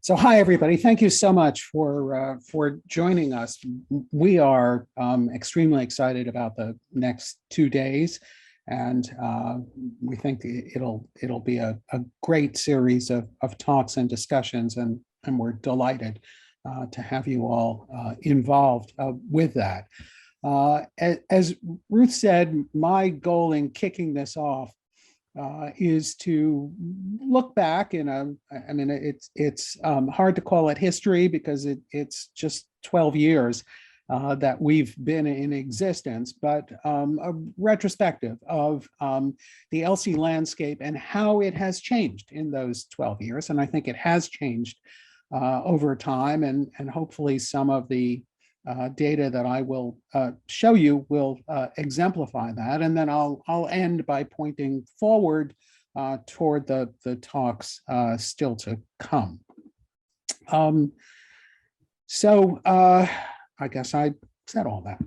So hi, everybody. Thank you so much for joining us. We are extremely excited about the next 2 days, and we think it'll be a great series of talks and discussions, and we're delighted to have you all involved with that. As Ruth said, my goal in kicking this off is to look back it's hard to call it history because it's just 12 years that we've been in existence, but a retrospective of the ELSI landscape and how it has changed in those 12 years. And I think it has changed over time, and hopefully some of the data that I will show you will exemplify that. And then I'll end by pointing forward toward the talks still to come. So I guess I said all that.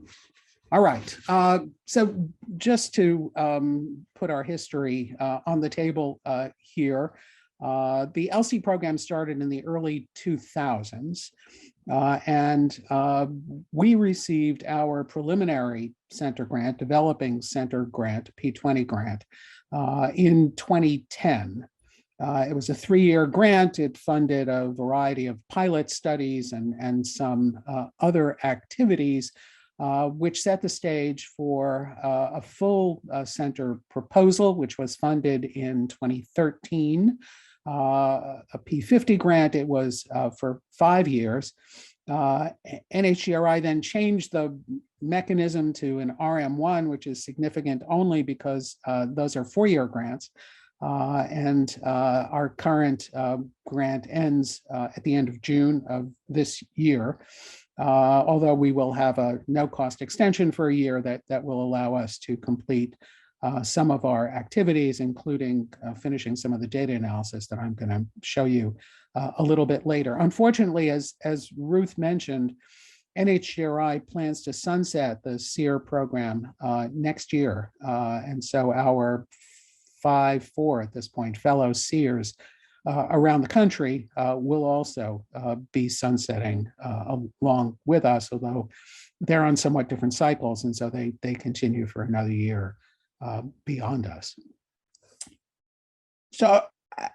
All right. So just to put our history on the table here, the ELSI program started in the early 2000s. And we received our preliminary center grant, developing center grant, P20 grant, in 2010. It was a 3-year grant. It funded a variety of pilot studies and some other activities, which set the stage for a full center proposal, which was funded in 2013. A P50 grant. It was for 5 years. NHGRI then changed the mechanism to an RM1, which is significant only because those are 4-year grants. And our current grant ends at the end of June of this year, although we will have a no-cost extension for a year that will allow us to complete some of our activities, including finishing some of the data analysis that I'm going to show you a little bit later. Unfortunately, as Ruth mentioned, NHGRI plans to sunset the CEER program next year. And so our 4 at this point fellow CEERs around the country will also be sunsetting along with us, although they're on somewhat different cycles. And so they continue for another year beyond us. So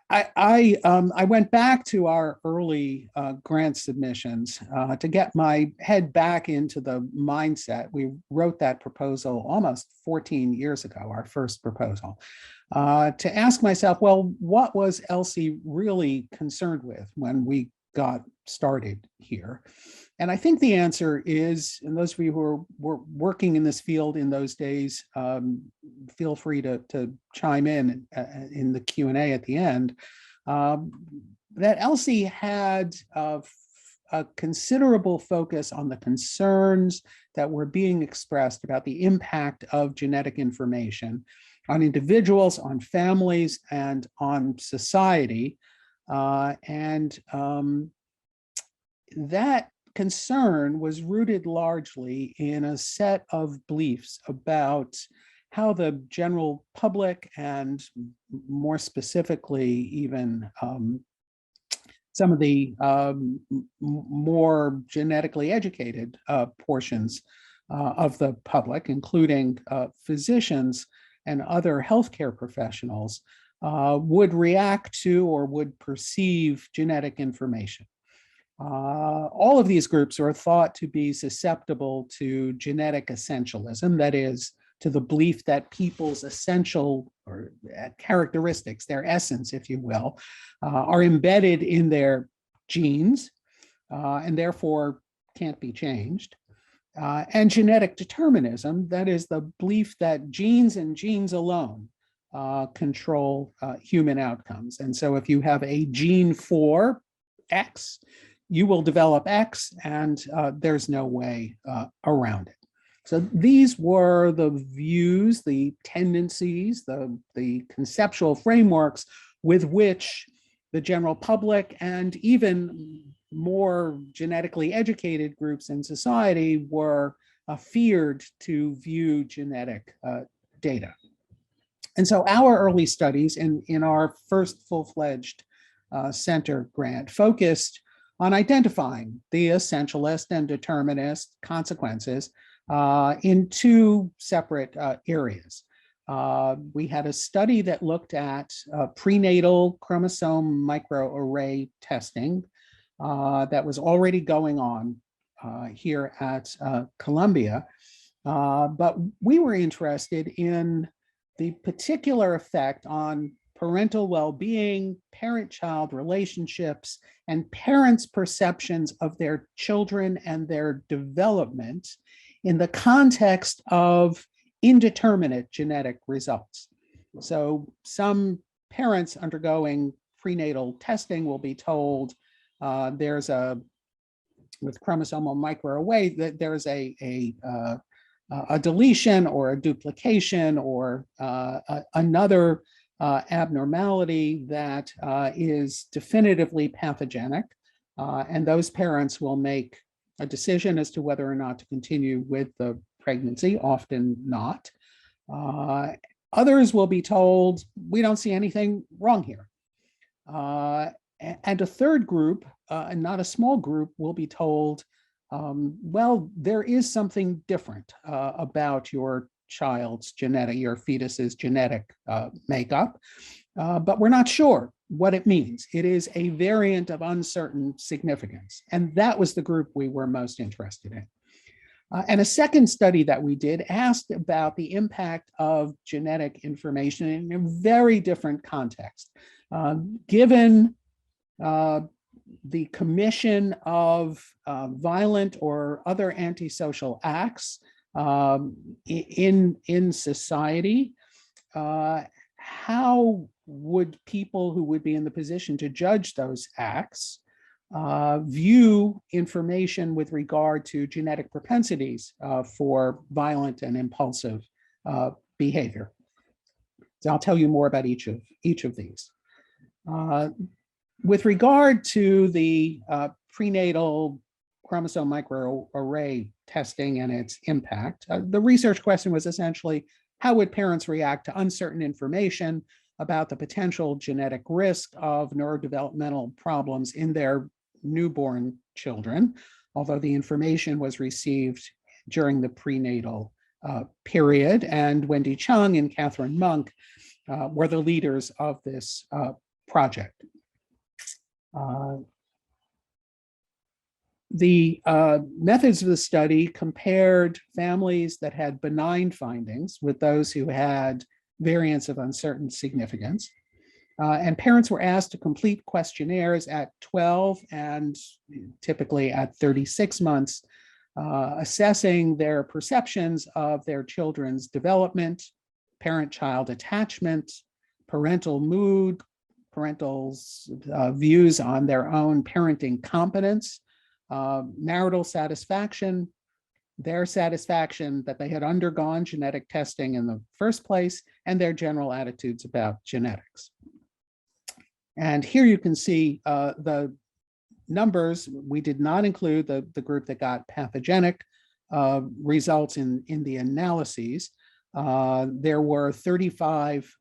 I went back to our early grant submissions to get my head back into the mindset. We wrote that proposal almost 14 years ago, our first proposal, to ask myself, well, what was ELSI really concerned with when we got started here? And I think the answer is, and those of you who were working in this field in those days, feel free to chime in the Q&A at the end, that ELSI had a considerable focus on the concerns that were being expressed about the impact of genetic information on individuals, on families, and on society. That concern was rooted largely in a set of beliefs about how the general public, and more specifically even some of the more genetically educated portions of the public, including physicians and other healthcare professionals, would react to or would perceive genetic information. All of these groups are thought to be susceptible to genetic essentialism, that is, to the belief that people's essential or characteristics, their essence, if you will, are embedded in their genes and therefore can't be changed. And genetic determinism, that is, the belief that genes and genes alone control human outcomes. And so if you have a gene for X, you will develop X, and there's no way around it. So these were the views, the tendencies, the conceptual frameworks with which the general public and even more genetically educated groups in society were feared to view genetic data. And so our early studies in our first full-fledged Center grant focused on identifying the essentialist and determinist consequences in two separate areas. We had a study that looked at prenatal chromosome microarray testing that was already going on here at Columbia. But we were interested in the particular effect on parental well-being, parent-child relationships, and parents' perceptions of their children and their development in the context of indeterminate genetic results. So some parents undergoing prenatal testing will be told with chromosomal microarray that there's a deletion or a duplication or another abnormality that is definitively pathogenic, and those parents will make a decision as to whether or not to continue with the pregnancy, often not. Others will be told, we don't see anything wrong here. And a third group, and not a small group, will be told, well, there is something different about your child's genetic, your fetus's genetic makeup, but we're not sure what it means. It is a variant of uncertain significance. And that was the group we were most interested in. And a second study that we did asked about the impact of genetic information in a very different context. Given the commission of violent or other antisocial acts in society, how would people who would be in the position to judge those acts view information with regard to genetic propensities for violent and impulsive behavior? So I'll tell you more about each of these. With regard to the prenatal chromosome microarray testing and its impact, the research question was essentially, how would parents react to uncertain information about the potential genetic risk of neurodevelopmental problems in their newborn children, although the information was received during the prenatal period, and Wendy Chung and Catherine Monk were the leaders of this project. The methods of the study compared families that had benign findings with those who had variants of uncertain significance. And parents were asked to complete questionnaires at 12 and typically at 36 months, assessing their perceptions of their children's development, parent-child attachment, parental mood, parental's views on their own parenting competence, marital satisfaction, their satisfaction that they had undergone genetic testing in the first place, and their general attitudes about genetics. And here you can see the numbers. We did not include the group that got pathogenic results in the analyses. There were 35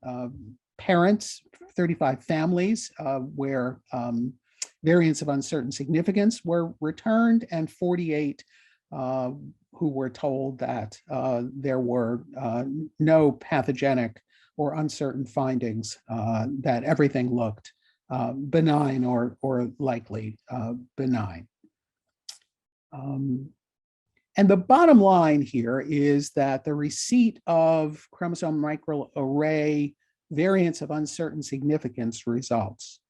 parents, 35 families where variants of uncertain significance were returned, and 48 who were told that there were no pathogenic or uncertain findings, that everything looked benign or likely benign. And the bottom line here is that the receipt of chromosome microarray variants of uncertain significance results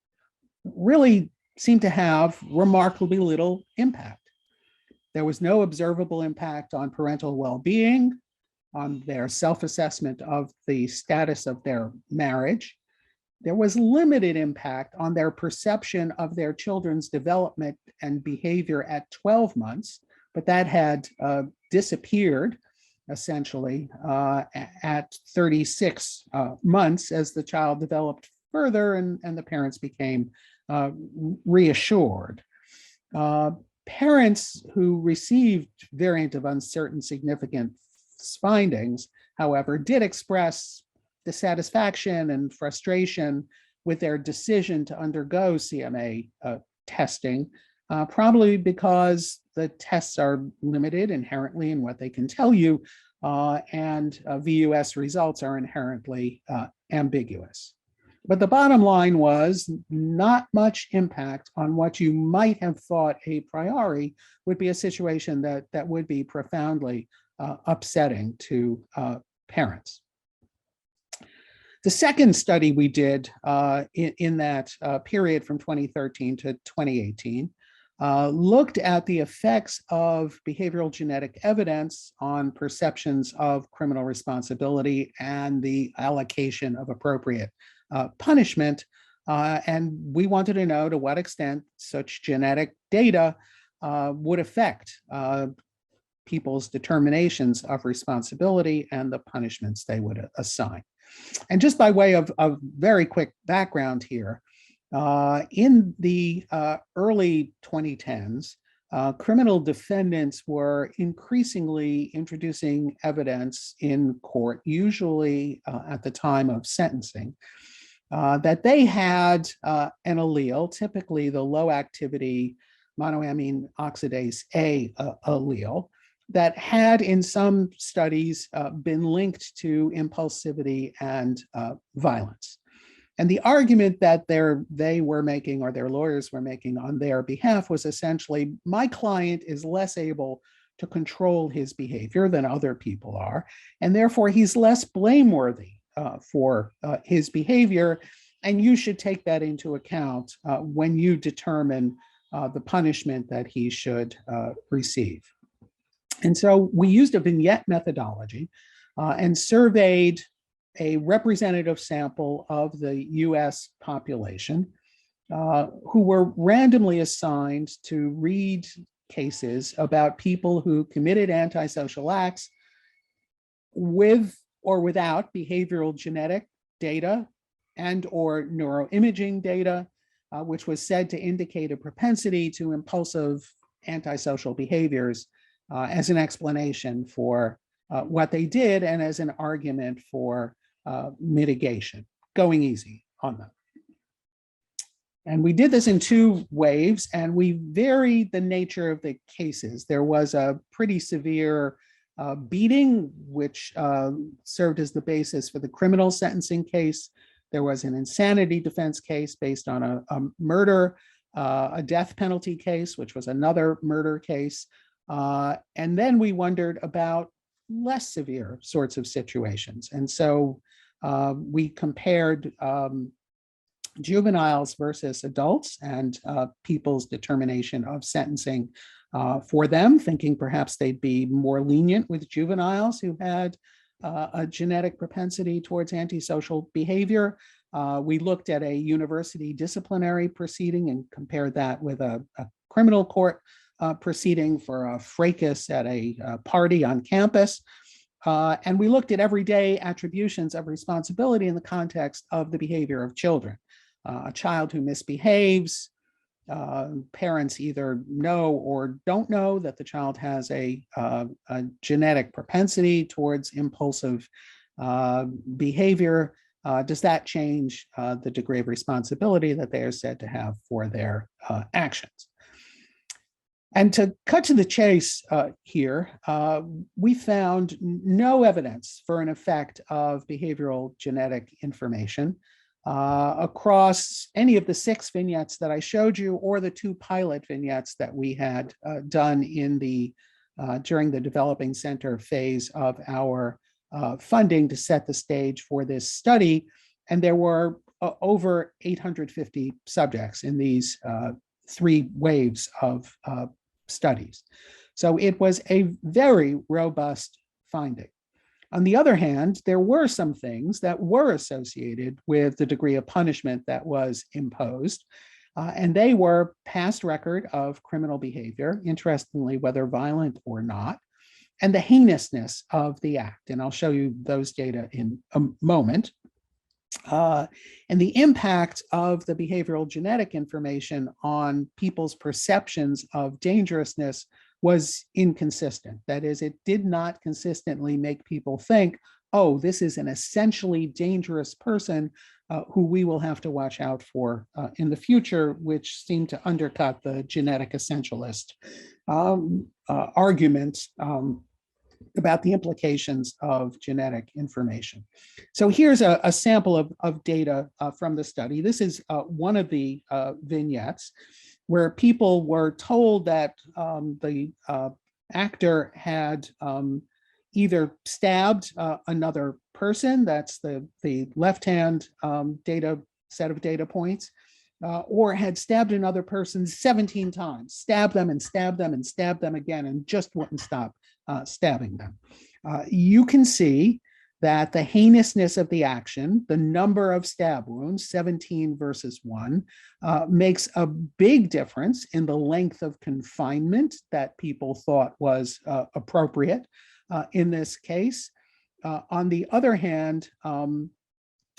really seem to have remarkably little impact. There was no observable impact on parental well-being, on their self-assessment of the status of their marriage. There was limited impact on their perception of their children's development and behavior at 12 months, but that had disappeared essentially at 36 months as the child developed further and the parents became reassured. Parents who received variant of uncertain significance findings, however, did express dissatisfaction and frustration with their decision to undergo CMA testing, probably because the tests are limited inherently in what they can tell you, and VUS results are inherently ambiguous. But the bottom line was not much impact on what you might have thought a priori would be a situation that would be profoundly upsetting to parents. The second study we did in that period from 2013 to 2018 looked at the effects of behavioral genetic evidence on perceptions of criminal responsibility and the allocation of appropriate punishment. And we wanted to know to what extent such genetic data would affect people's determinations of responsibility and the punishments they would assign. And just by way of very quick background here, in the early 2010s, criminal defendants were increasingly introducing evidence in court, usually at the time of sentencing, that they had an allele, typically the low activity monoamine oxidase A allele, that had in some studies been linked to impulsivity and violence. And the argument that they were making, or their lawyers were making on their behalf, was essentially, my client is less able to control his behavior than other people are, and therefore he's less blameworthy for his behavior, and you should take that into account when you determine the punishment that he should receive. And so we used a vignette methodology and surveyed a representative sample of the US population who were randomly assigned to read cases about people who committed antisocial acts with or without behavioral genetic data and or neuroimaging data, which was said to indicate a propensity to impulsive antisocial behaviors as an explanation for what they did and as an argument for mitigation, going easy on them. And we did this in two waves, and we varied the nature of the cases. There was a pretty severe beating, which served as the basis for the criminal sentencing case. There was an insanity defense case based on a murder, a death penalty case, which was another murder case. And then we wondered about less severe sorts of situations. And so we compared juveniles versus adults and people's determination of sentencing for them, thinking perhaps they'd be more lenient with juveniles who had a genetic propensity towards antisocial behavior. We looked at a university disciplinary proceeding and compared that with a criminal court proceeding for a fracas at a party on campus. And we looked at everyday attributions of responsibility in the context of the behavior of children. A child who misbehaves, parents either know or don't know that the child has a genetic propensity towards impulsive behavior. Does that change the degree of responsibility that they are said to have for their actions? And to cut to the chase here, we found no evidence for an effect of behavioral genetic information across any of the 6 vignettes that I showed you, or the 2 pilot vignettes that we had done in the during the developing center phase of our funding to set the stage for this study. And there were over 850 subjects in these 3 waves of studies. So it was a very robust finding. On the other hand, there were some things that were associated with the degree of punishment that was imposed, and they were past record of criminal behavior, interestingly, whether violent or not, and the heinousness of the act. And I'll show you those data in a moment. And the impact of the behavioral genetic information on people's perceptions of dangerousness was inconsistent. That is, it did not consistently make people think, oh, this is an essentially dangerous person who we will have to watch out for in the future, which seem to undercut the genetic essentialist argument about the implications of genetic information. So here's a sample of data from the study. This is one of the vignettes where people were told that the actor had either stabbed another person, that's the left-hand set of data points, or had stabbed another person 17 times, stabbed them and stabbed them and stabbed them again, and just wouldn't stop stabbing them. You can see that the heinousness of the action, the number of stab wounds, 17 versus 1, makes a big difference in the length of confinement that people thought was appropriate in this case. On the other hand,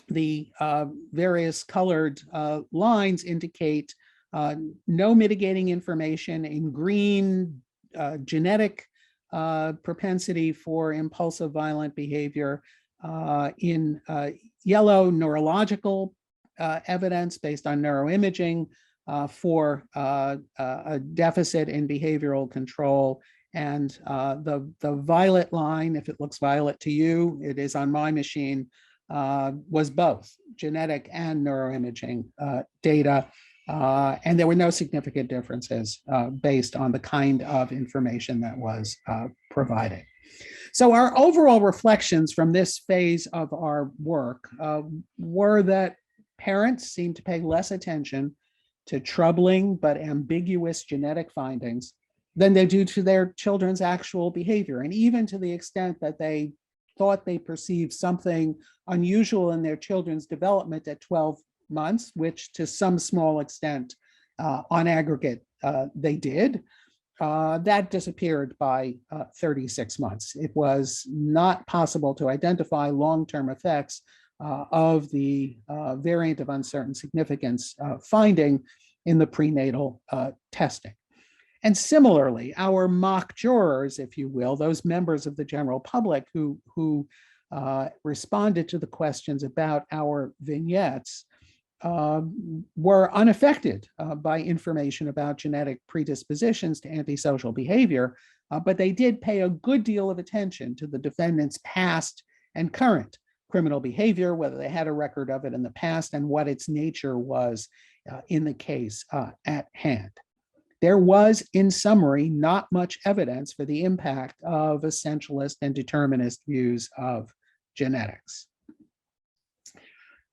the various colored lines indicate no mitigating information. In green, genetic propensity for impulsive violent behavior. In yellow, neurological evidence based on neuroimaging for a deficit in behavioral control. And the violet line, if it looks violet to you, it is on my machine, was both genetic and neuroimaging data. And there were no significant differences based on the kind of information that was provided. So our overall reflections from this phase of our work were that parents seem to pay less attention to troubling but ambiguous genetic findings than they do to their children's actual behavior, and even to the extent that they thought they perceived something unusual in their children's development at 12 months, which to some small extent on aggregate they did. That disappeared by 36 months. It was not possible to identify long-term effects of the variant of uncertain significance finding in the prenatal testing. And similarly, our mock jurors, if you will, those members of the general public who responded to the questions about our vignettes, were unaffected by information about genetic predispositions to antisocial behavior, but they did pay a good deal of attention to the defendant's past and current criminal behavior, whether they had a record of it in the past and what its nature was in the case at hand. There was, in summary, not much evidence for the impact of essentialist and determinist views of genetics.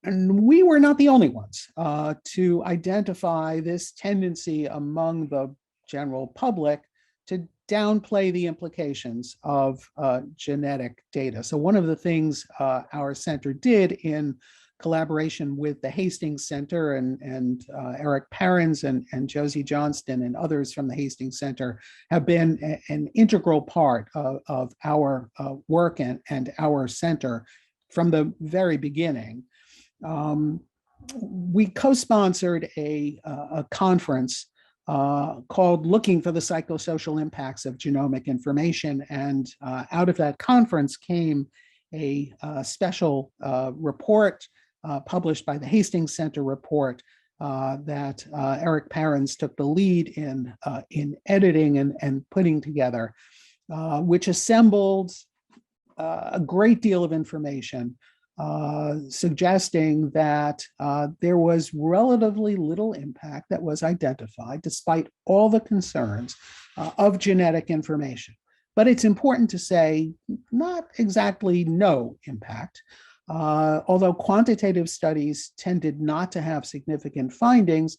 And we were not the only ones to identify this tendency among the general public to downplay the implications of genetic data. So one of the things our center did in collaboration with the Hastings Center and Eric Parens and Josie Johnston and others from the Hastings Center have been an integral part of our work and our center from the very beginning. We co-sponsored a conference called Looking for the Psychosocial Impacts of Genomic Information. And out of that conference came a special report published by the Hastings Center report that Eric Parens took the lead in editing and putting together, which assembled a great deal of information suggesting that there was relatively little impact that was identified despite all the concerns of genetic information. But it's important to say not exactly no impact. Although quantitative studies tended not to have significant findings,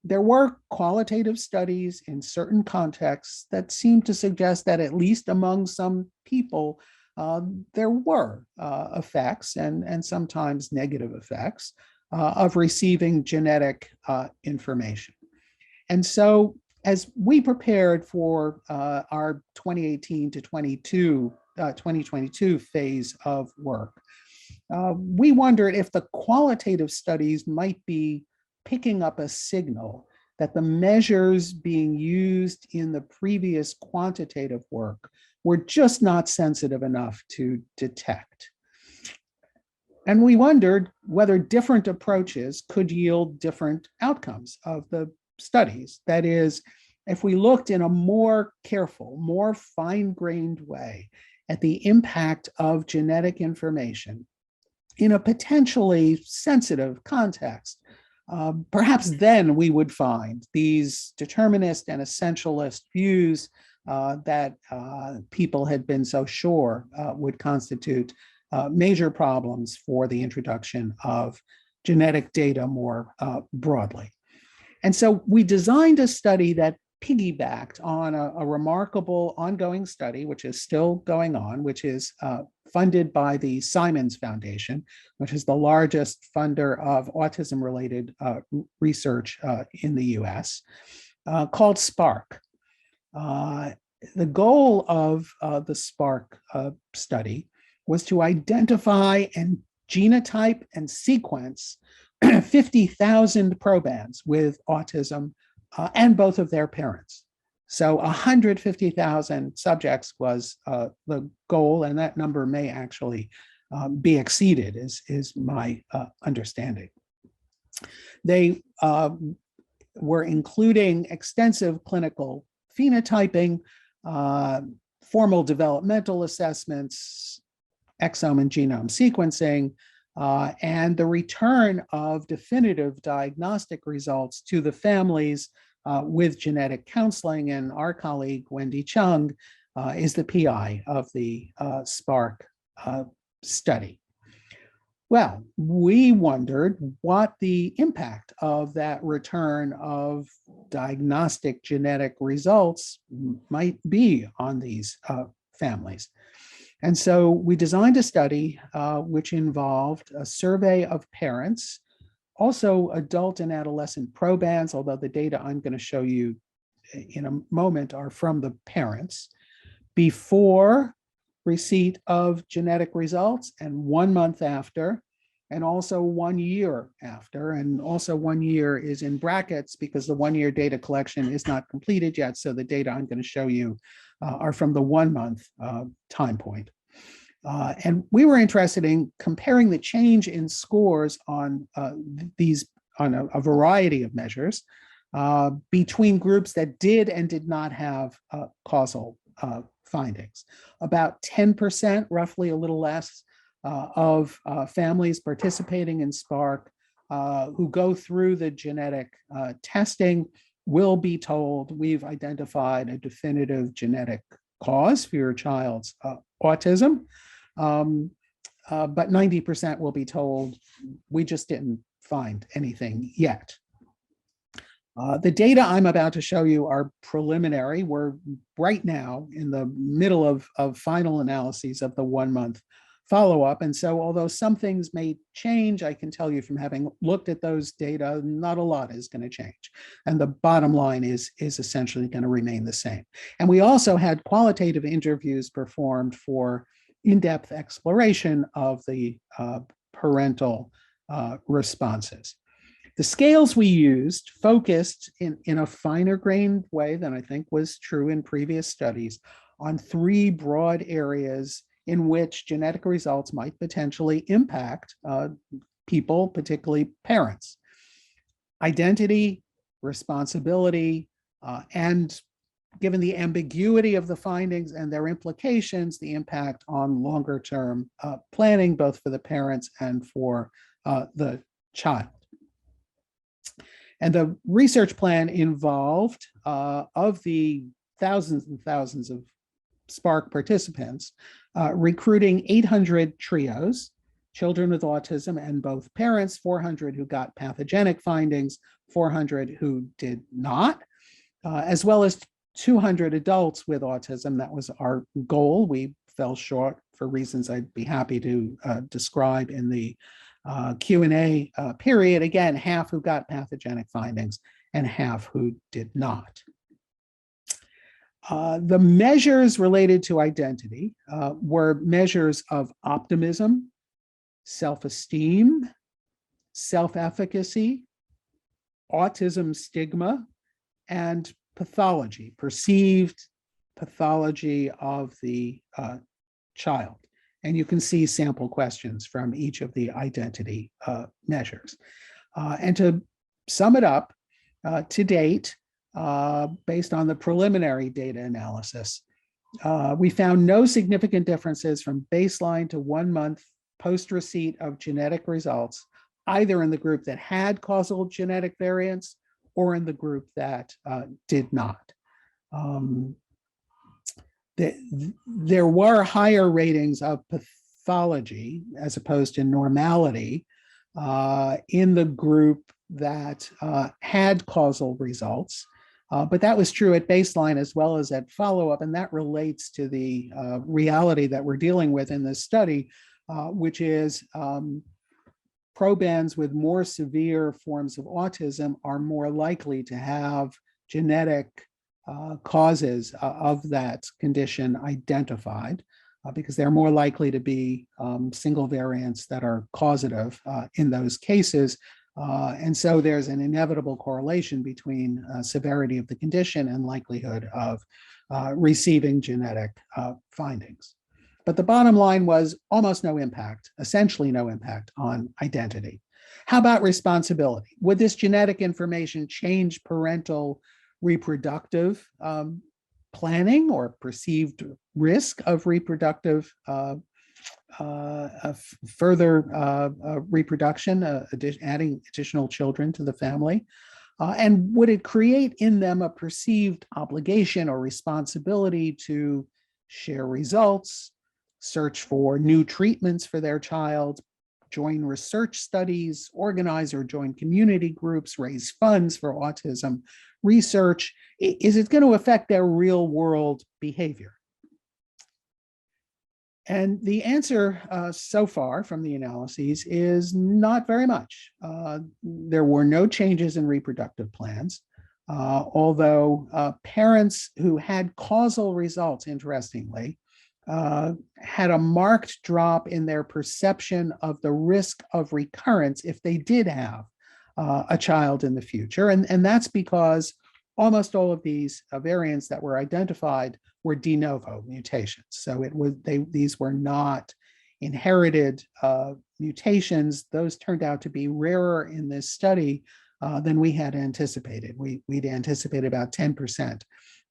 there were qualitative studies in certain contexts that seemed to suggest that at least among some people, there were effects and sometimes negative effects of receiving genetic information. And so as we prepared for our 2018 to 2022 phase of work, we wondered if the qualitative studies might be picking up a signal that the measures being used in the previous quantitative work were just not sensitive enough to detect. And we wondered whether different approaches could yield different outcomes of the studies. That is, if we looked in a more careful, more fine-grained way at the impact of genetic information in a potentially sensitive context, perhaps then we would find these determinist and essentialist views that people had been so sure would constitute major problems for the introduction of genetic data more broadly. And so we designed a study that piggybacked on a remarkable ongoing study, which is still going on, which is funded by the Simons Foundation, which is the largest funder of autism-related research in the US, called SPARK. The goal of the SPARK study was to identify and genotype and sequence 50,000 probands with autism and both of their parents. So 150,000 subjects was the goal, and that number may actually be exceeded, is my understanding. They were including extensive clinical phenotyping, formal developmental assessments, exome and genome sequencing, and the return of definitive diagnostic results to the families with genetic counseling. And our colleague, Wendy Chung, is the PI of the SPARK study. Well, we wondered what the impact of that return of diagnostic genetic results might be on these families. And so we designed a study which involved a survey of parents, also adult and adolescent probands, although the data I'm going to show you in a moment are from the parents, before receipt of genetic results and 1 month after, and also 1 year after. And also 1 year is in brackets because the 1 year data collection is not completed yet. So the data I'm going to show you are from the 1 month time point. And we were interested in comparing the change in scores on a variety of measures between groups that did and did not have causal findings. About 10%, roughly a little less, of families participating in SPARK who go through the genetic testing will be told we've identified a definitive genetic cause for your child's autism, but 90% will be told we just didn't find anything yet. The data I'm about to show you are preliminary. We're right now in the middle of final analyses of the 1 month follow-up. And so although some things may change, I can tell you from having looked at those data, not a lot is going to change. And the bottom line is essentially going to remain the same. And we also had qualitative interviews performed for in-depth exploration of the parental responses. The scales we used focused in a finer grained way than I think was true in previous studies on 3 broad areas in which genetic results might potentially impact people, particularly parents: identity, responsibility, and given the ambiguity of the findings and their implications, the impact on longer term planning, both for the parents and for the child. And the research plan involved, of the thousands and thousands of SPARK participants, recruiting 800 trios, children with autism and both parents, 400 who got pathogenic findings, 400 who did not, as well as 200 adults with autism. That was our goal. We fell short for reasons I'd be happy to describe in the Q&A period. Again, half who got pathogenic findings and half who did not. The measures related to identity were measures of optimism, self-esteem, self-efficacy, autism stigma, and pathology, perceived pathology of the child. And you can see sample questions from each of the identity measures. And to sum it up, to date, based on the preliminary data analysis, we found no significant differences from baseline to 1 month post-receipt of genetic results, either in the group that had causal genetic variants or in the group that did not. There were higher ratings of pathology as opposed to normality in the group that had causal results. But that was true at baseline as well as at follow-up, and that relates to the reality that we're dealing with in this study, which is probands with more severe forms of autism are more likely to have genetic causes of that condition identified because they're more likely to be single variants that are causative in those cases. And so there's an inevitable correlation between severity of the condition and likelihood of receiving genetic findings. But the bottom line was almost no impact, essentially no impact on identity. How about responsibility? Would this genetic information change parental reproductive planning or perceived risk of reproductive further reproduction, adding additional children to the family? And would it create in them a perceived obligation or responsibility to share results, search for new treatments for their child, join research studies, organize or join community groups, raise funds for autism research? Is it going to affect their real world behavior? And the answer so far from the analyses is not very much. There were no changes in reproductive plans, although parents who had causal results, interestingly, had a marked drop in their perception of the risk of recurrence if they did have a child in the future. And that's because almost all of these variants that were identified were de novo mutations. So these were not inherited mutations. Those turned out to be rarer in this study than we had anticipated. We'd anticipated about 10%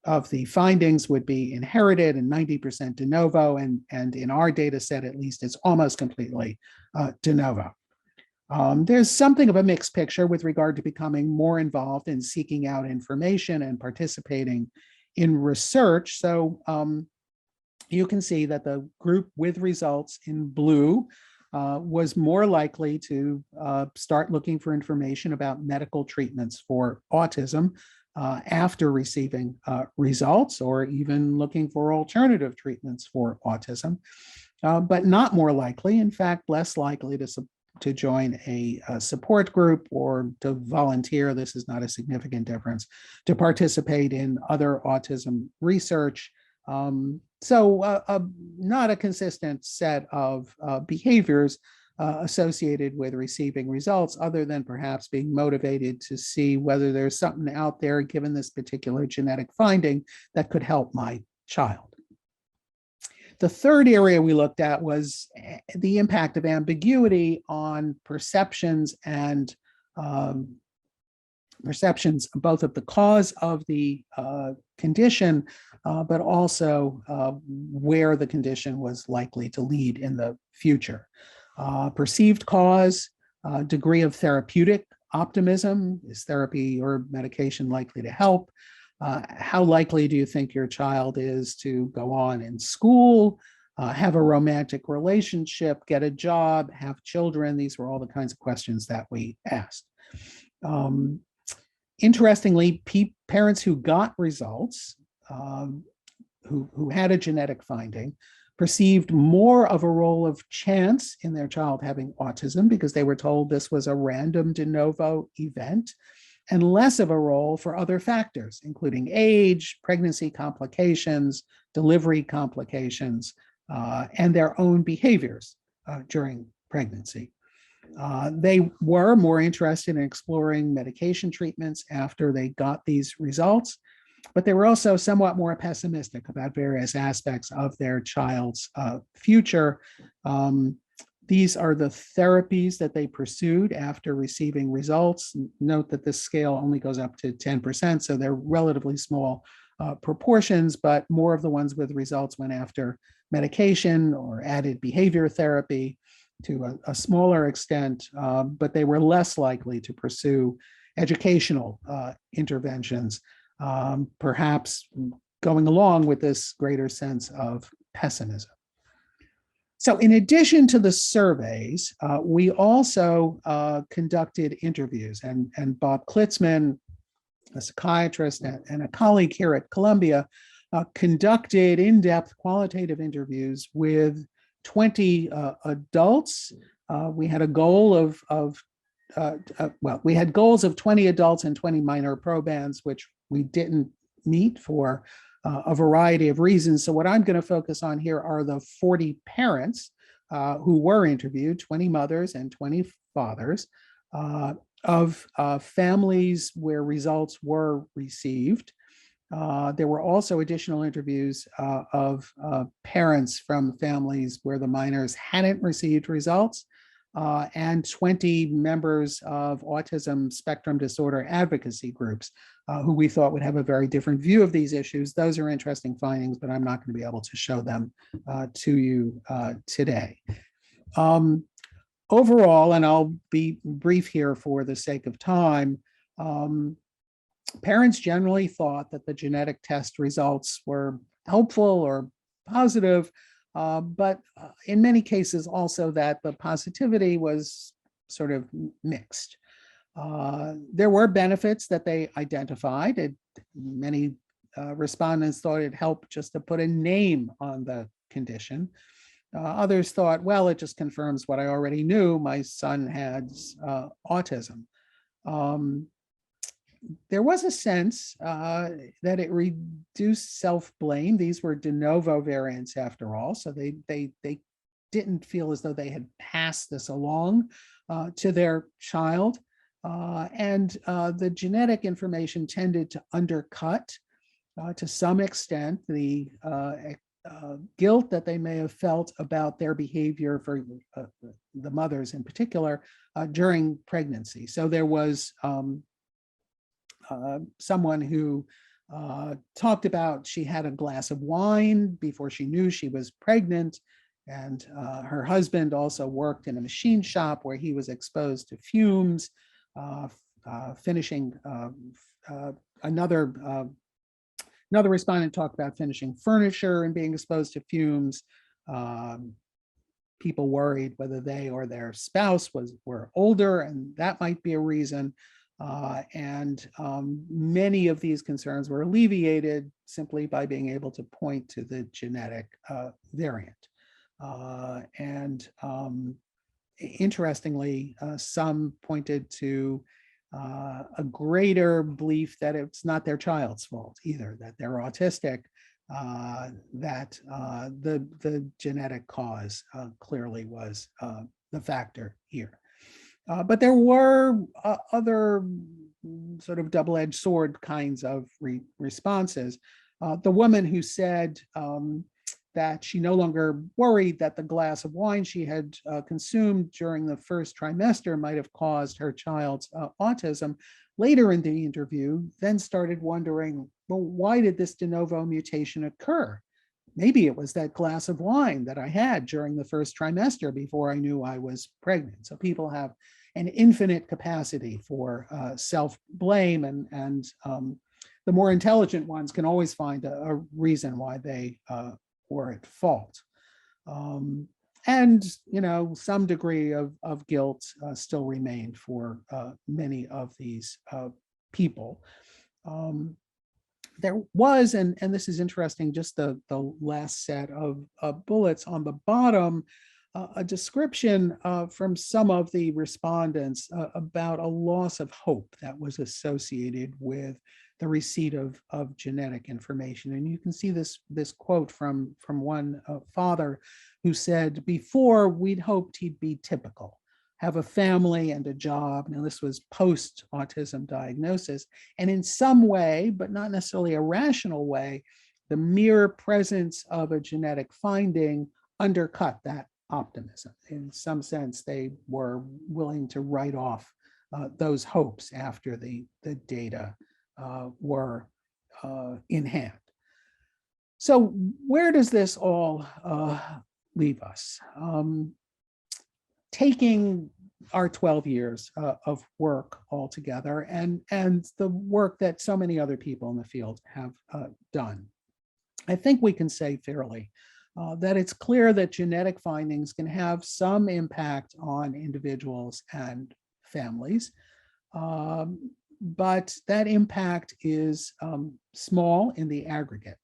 of the findings would be inherited and 90% de novo. And in our data set, at least, it's almost completely de novo. There's something of a mixed picture with regard to becoming more involved in seeking out information and participating in research. So you can see that the group with results in blue was more likely to start looking for information about medical treatments for autism after receiving results, or even looking for alternative treatments for autism, but not more likely, in fact, less likely to join a support group or to volunteer. This is not a significant difference, to participate in other autism research. So not a consistent set of behaviors associated with receiving results, other than perhaps being motivated to see whether there's something out there, given this particular genetic finding, that could help my child. The third area we looked at was the impact of ambiguity on perceptions and perceptions both of the cause of the condition, but also where the condition was likely to lead in the future. Perceived cause, degree of therapeutic optimism, is therapy or medication likely to help? How likely do you think your child is to go on in school, have a romantic relationship, get a job, have children? These were all the kinds of questions that we asked. Interestingly, parents who got results, who had a genetic finding, perceived more of a role of chance in their child having autism because they were told this was a random de novo event, and less of a role for other factors, including age, pregnancy complications, delivery complications, and their own behaviors during pregnancy. They were more interested in exploring medication treatments after they got these results. But they were also somewhat more pessimistic about various aspects of their child's future. These are the therapies that they pursued after receiving results. Note that this scale only goes up to 10%, so they're relatively small proportions, but more of the ones with results went after medication or added behavior therapy to a smaller extent, but they were less likely to pursue educational interventions, perhaps going along with this greater sense of pessimism. So in addition to the surveys, we also conducted interviews, and Bob Klitzman, a psychiatrist and a colleague here at Columbia, conducted in-depth qualitative interviews with 20 adults. We had a goal of we had goals of 20 adults and 20 minor probands, which we didn't meet for a variety of reasons. So what I'm going to focus on here are the 40 parents who were interviewed, 20 mothers and 20 fathers, of families where results were received. There were also additional interviews of parents from families where the minors hadn't received results, and 20 members of autism spectrum disorder advocacy groups who we thought would have a very different view of these issues. Those are interesting findings, but I'm not going to be able to show them to you today. Overall, and I'll be brief here for the sake of time, parents generally thought that the genetic test results were helpful or positive, but in many cases also that the positivity was sort of mixed. There were benefits that they identified. Many respondents thought it helped just to put a name on the condition. Others thought, well, it just confirms what I already knew. My son has autism. There was a sense that it reduced self-blame. These were de novo variants after all, so they didn't feel as though they had passed this along to their child. And the genetic information tended to undercut, to some extent, the guilt that they may have felt about their behavior for the mothers in particular during pregnancy. So there was someone who talked about she had a glass of wine before she knew she was pregnant, and her husband also worked in a machine shop where he was exposed to fumes, finishing another respondent talked about finishing furniture and being exposed to fumes. People worried whether they or their spouse were older, and that might be a reason. Many of these concerns were alleviated simply by being able to point to the genetic variant. Interestingly, some pointed to a greater belief that it's not their child's fault either, that they're autistic, that the genetic cause clearly was the factor here. But there were other sort of double-edged sword kinds of responses. The woman who said that she no longer worried that the glass of wine she had consumed during the first trimester might have caused her child's autism, later in the interview, then started wondering, well, why did this de novo mutation occur? Maybe it was that glass of wine that I had during the first trimester before I knew I was pregnant. So people have an infinite capacity for self-blame, and the more intelligent ones can always find a reason why they were at fault. And, you know, some degree of guilt still remained for many of these people. There was, and this is interesting, just the last set of bullets on the bottom, a description from some of the respondents about a loss of hope that was associated with the receipt of genetic information. And you can see this quote from one father who said, "Before, we'd hoped he'd be typical. have a family and a job. Now, this was post-autism diagnosis. And in some way, but not necessarily a rational way, the mere presence of a genetic finding undercut that optimism. In some sense, they were willing to write off those hopes after the data were in hand. So where does this all leave us? Taking our 12 years of work altogether and the work that so many other people in the field have done, I think we can say fairly that it's clear that genetic findings can have some impact on individuals and families, but that impact is small in the aggregate.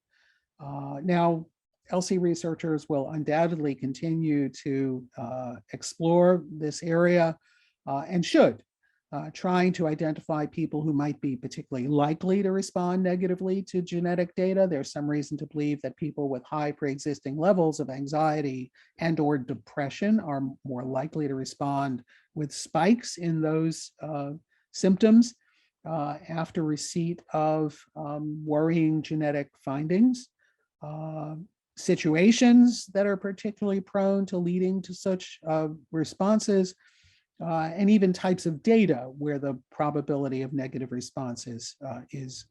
Now, ELSI researchers will undoubtedly continue to explore this area and should, trying to identify people who might be particularly likely to respond negatively to genetic data. There's some reason to believe that people with high pre-existing levels of anxiety and or depression are more likely to respond with spikes in those symptoms after receipt of worrying genetic findings. Situations that are particularly prone to leading to such responses, and even types of data where the probability of negative responses is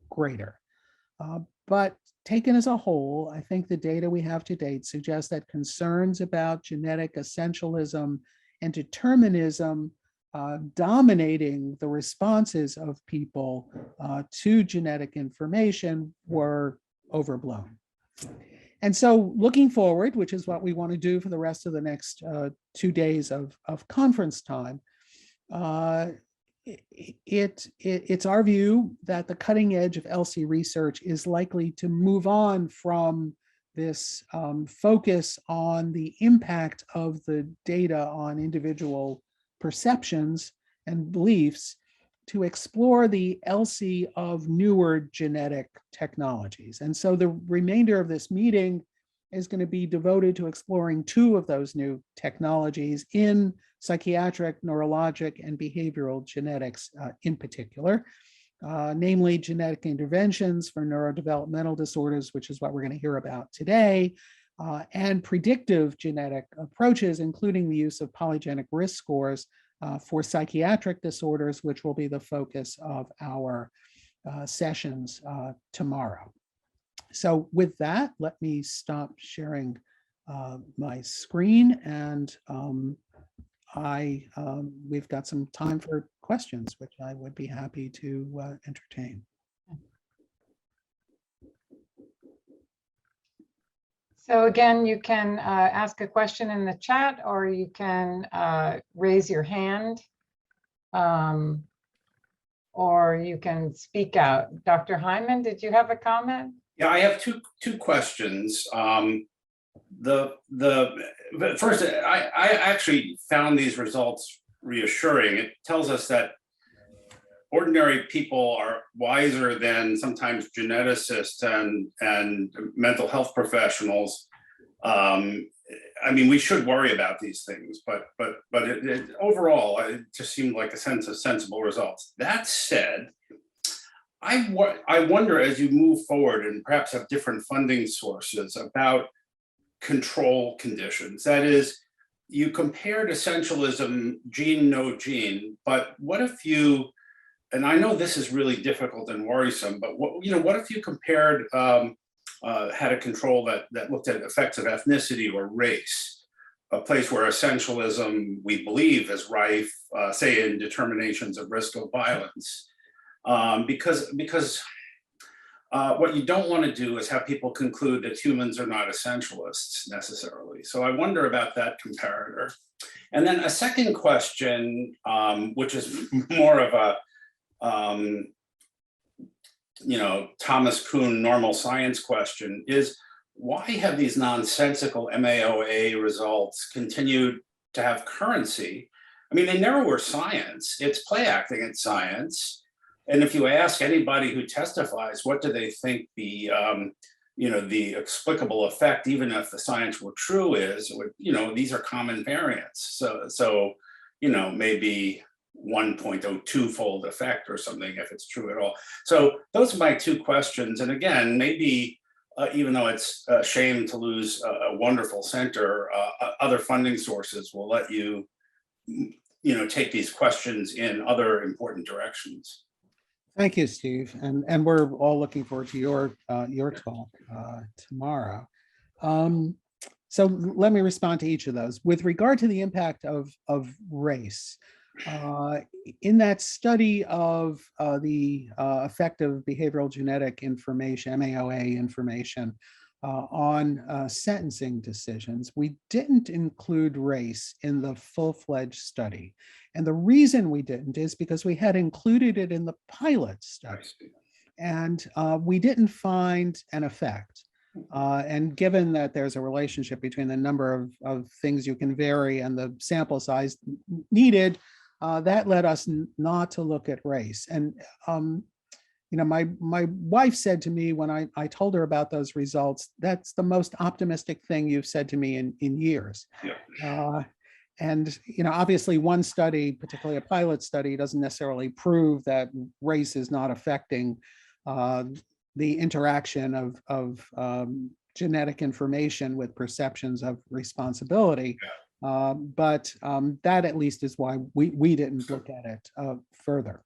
greater. But taken as a whole, I think the data we have to date suggests that concerns about genetic essentialism and determinism dominating the responses of people to genetic information were overblown. And so looking forward, which is what we want to do for the rest of the next 2 days of conference time, it's our view that the cutting edge of ELSI research is likely to move on from this focus on the impact of the data on individual perceptions and beliefs to explore the ELSI of newer genetic technologies. And so the remainder of this meeting is going to be devoted to exploring 2 of those new technologies in psychiatric, neurologic, and behavioral genetics in particular, namely genetic interventions for neurodevelopmental disorders, which is what we're going to hear about today, and predictive genetic approaches, including the use of polygenic risk scores for psychiatric disorders, which will be the focus of our sessions tomorrow. So with that, let me stop sharing my screen, and we've got some time for questions, which I would be happy to entertain. So again, you can ask a question in the chat, or you can raise your hand, or you can speak out. Dr. Hyman, did you have a comment? Yeah, I have two questions. First, I actually found these results reassuring. It tells us that ordinary people are wiser than sometimes geneticists and mental health professionals. I mean, we should worry about these things, but overall, it just seemed like a sense of sensible results. That said, I wonder, as you move forward and perhaps have different funding sources, about control conditions. That is, you compared essentialism, gene, no gene, but what if you, and I know this is really difficult and worrisome, but what if you compared, had a control that looked at effects of ethnicity or race, a place where essentialism, we believe, is rife, say in determinations of risk of violence, because what you don't want to do is have people conclude that humans are not essentialists necessarily. So I wonder about that comparator. And then a second question, which is more of a Thomas Kuhn normal science question, is why have these nonsensical MAOA results continued to have currency? I mean, they never were science. It's play acting in science. And if you ask anybody who testifies, what do they think the explicable effect, even if the science were true, is, these are common variants. So maybe 1.02-fold effect or something, if it's true at all. So those are my two questions. And again, maybe even though it's a shame to lose a wonderful center, other funding sources will let you, take these questions in other important directions. Thank you, Steve. And we're all looking forward to your talk tomorrow. So let me respond to each of those. With regard to the impact of race, in that study of the effect of behavioral genetic information, MAOA information, on sentencing decisions, we didn't include race in the full-fledged study. And the reason we didn't is because we had included it in the pilot study. And we didn't find an effect. And given that there's a relationship between the number of things you can vary and the sample size needed, that led us not to look at race. And my wife said to me when I told her about those results, that's the most optimistic thing you've said to me in years. Yeah. And obviously one study, particularly a pilot study, doesn't necessarily prove that race is not affecting the interaction of genetic information with perceptions of responsibility. But that at least is why we didn't look at it further.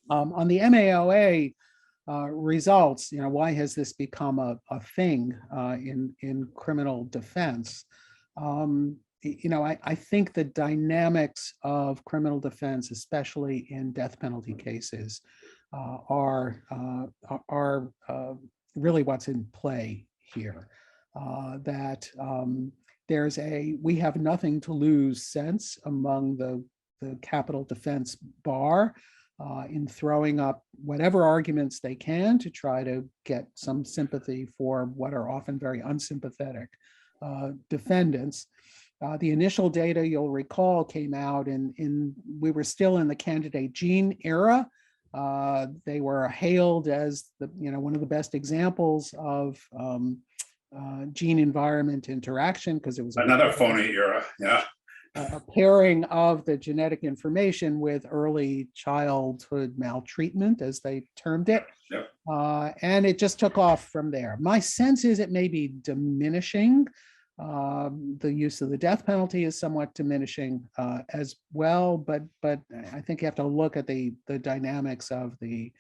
On the MAOA results, why has this become a thing in criminal defense? I think the dynamics of criminal defense, especially in death penalty cases, are really what's in play here. That we have nothing to lose sense among the capital defense bar in throwing up whatever arguments they can to try to get some sympathy for what are often very unsympathetic defendants. The initial data, you'll recall, came out we were still in the candidate gene era. They were hailed as one of the best examples of gene environment interaction because it was another phony era. Yeah. A pairing of the genetic information with early childhood maltreatment, as they termed it. Yep. And it just took off from there. My sense is it may be diminishing. The use of the death penalty is somewhat diminishing as well, but I think you have to look at the dynamics of the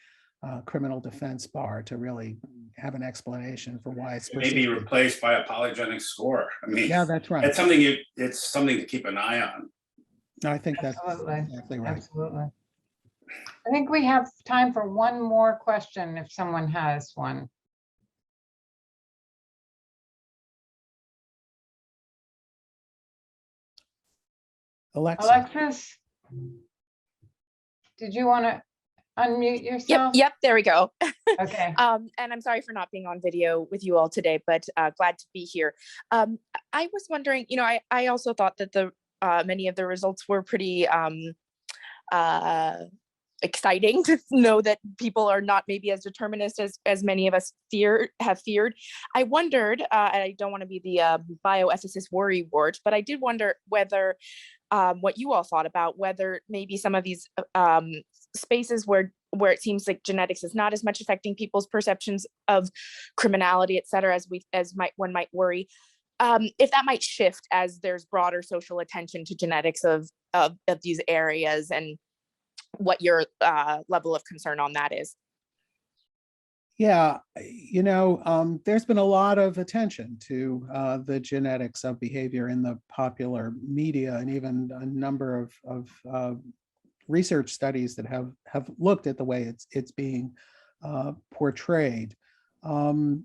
criminal defense bar to really have an explanation for why it's maybe replaced by a polygenic score. I mean, yeah, that's right. It's something to keep an eye on. I think that's exactly right. Absolutely. I think we have time for one more question if someone has one. Alexis, did you want to unmute yourself? Yep, there we go. Okay. And I'm sorry for not being on video with you all today, but glad to be here. I was wondering, I also thought that the many of the results were pretty exciting to know that people are not maybe as determinist as many of us have feared. I wondered, and I don't want to be the bioethicist worry wart, but I did wonder whether what you all thought about whether maybe some of these spaces where it seems like genetics is not as much affecting people's perceptions of criminality, et cetera, one might worry, if that might shift as there's broader social attention to genetics of these areas, and what your level of concern on that is. Yeah, there's been a lot of attention to the genetics of behavior in the popular media, and even a number of research studies that have looked at the way it's being portrayed. I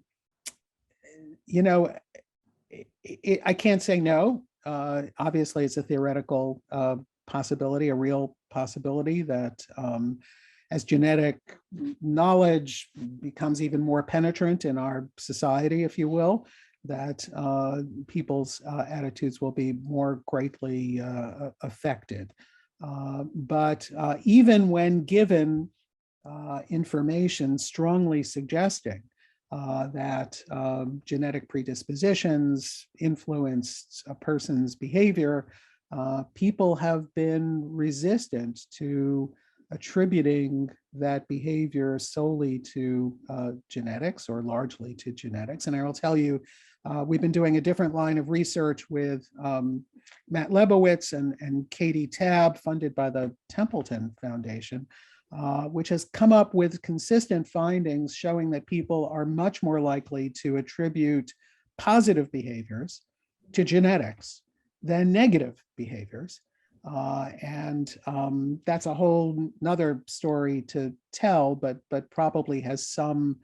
can't say no. Obviously, it's a theoretical possibility, a real possibility that as genetic knowledge becomes even more penetrant in our society, if you will, that people's attitudes will be more greatly affected. But even when given information strongly suggesting that genetic predispositions influenced a person's behavior, people have been resistant to attributing that behavior solely to genetics or largely to genetics. And I will tell you, we've been doing a different line of research with Matt Lebowitz and Katie Tabb, funded by the Templeton Foundation, which has come up with consistent findings showing that people are much more likely to attribute positive behaviors to genetics than negative behaviors. That's a whole nother story to tell, but probably has something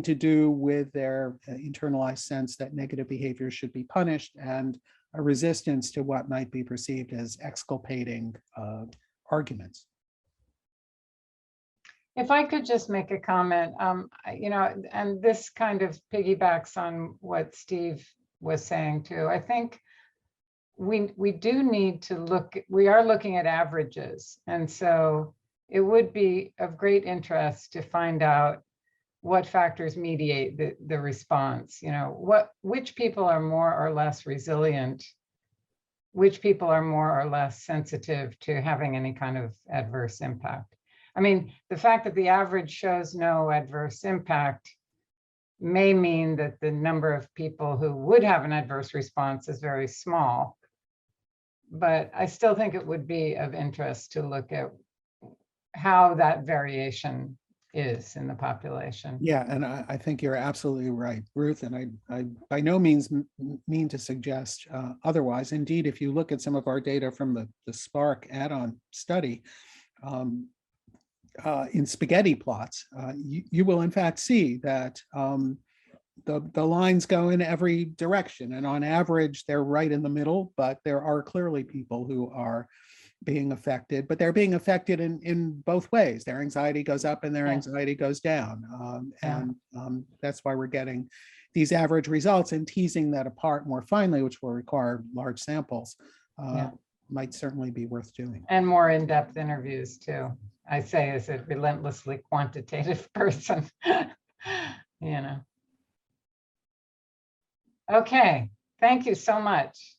to do with their internalized sense that negative behaviors should be punished and a resistance to what might be perceived as exculpating arguments. If I could just make a comment, and this kind of piggybacks on what Steve was saying too. I think we do need to look, we are looking at averages. And so it would be of great interest to find out what factors mediate the response, which people are more or less resilient, which people are more or less sensitive to having any kind of adverse impact. I mean, the fact that the average shows no adverse impact may mean that the number of people who would have an adverse response is very small. But I still think it would be of interest to look at how that variation is in the population. Yeah, and I think you're absolutely right, Ruth, and I by no means mean to suggest otherwise. Indeed, if you look at some of our data from the Spark add-on study, in spaghetti plots, you will in fact see that the lines go in every direction, and on average, they're right in the middle, but there are clearly people who are being affected, but they're being affected in both ways. Their anxiety goes up and their anxiety goes down. That's why we're getting these average results, and teasing that apart more finely, which will require large samples, might certainly be worth doing. And more in-depth interviews too. I say as a relentlessly quantitative person, Okay, thank you so much.